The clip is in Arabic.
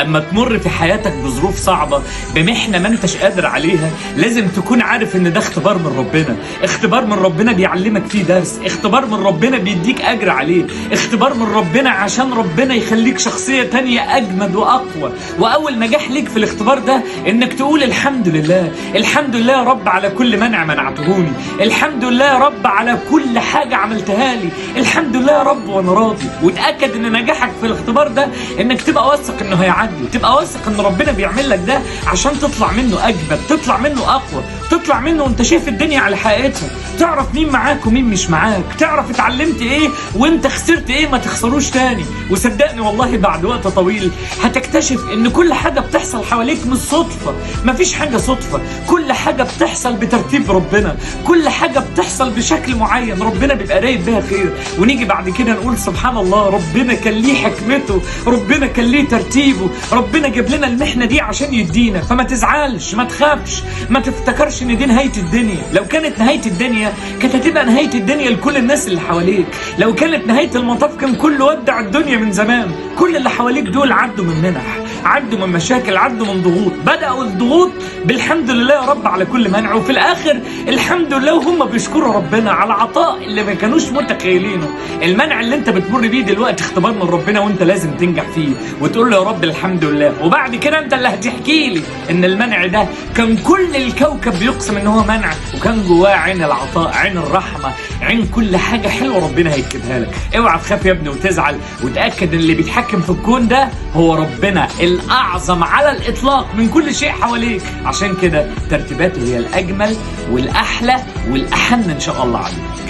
اما تمر في حياتك بظروف صعبة، بمحنة ما انتش قادر عليها، لازم تكون عارف ان ده اختبار من ربنا. اختبار من ربنا بيعلمك فيه درس، اختبار من ربنا بيديك اجر عليه، اختبار من ربنا عشان ربنا يخليك شخصية تانية اجمد واقوى. واول نجاح ليك في الاختبار ده انك تقول الحمد لله. الحمد لله يا رب على كل منع منعتهوني، الحمد لله يا رب على كل حاجة عملتها لي، الحمد لله يا رب وانا راضي. وتأكد ان نجاحك في الاختبار ده انك تبقى واثق انه هيعدي، تبقى واثق ان ربنا بيعمل لك ده عشان تطلع منه اجمد، تطلع منه اقوى، تطلع منه وانت شايف الدنيا على حقيقتها، تعرف مين معاك ومين مش معاك، تعرف اتعلمت ايه وانت خسرت ايه ما تخسروش تاني. وصدقني والله بعد وقت طويل هتكتشف ان كل حاجة بتحصل حواليك مش صدفة، مفيش حاجة صدفة، كل حاجة بتحصل بترتيب ربنا، كل حاجة بتحصل بشكل معين ربنا بيبقى رايد بيها خير. ونيجي بعد كده نقول سبحان الله، ربنا كان ليه حكمته، ربنا كان ليه ترتيبه، ربنا جاب لنا المحنة دي عشان يدينا. فما تزعلش، ما تخافش، ما تفتكرش ان دي نهاية الدنيا. لو كانت نهاية الدنيا كانت هتبقى نهاية الدنيا لكل الناس اللي حواليك. لو كانت نهاية المطاف كان كله ودع الدنيا من زمان. كل اللي حواليك دول عدوا من منح، عدوا من مشاكل، عدوا من ضغوط. بدأوا الضغوط بالحمد لله يا رب على كل منع، وفي الآخر الحمد لله وهم بيشكروا ربنا على عطاء اللي ما كانوش متخيلينه. المنع اللي انت بتمر بيه دلوقتي اختبار من ربنا وانت لازم تنجح فيه وتقول له يا رب الحمد لله. وبعد كده انت اللي هتحكي لي ان المنع ده كان كل الكوكب بيقسم ان هو منع، وكان جواه عين العطاء، عين الرحمة، عين كل حاجة حلوة ربنا هيكتبها لك. اوعى تخاف يا ابني وتزعل، وتأكد ان اللي بيتحكم في الكون ده هو ربنا الأعظم على الإطلاق من كل شيء حواليك. عشان كده ترتيباته هي الأجمل والأحلى والأحن إن شاء الله عليك.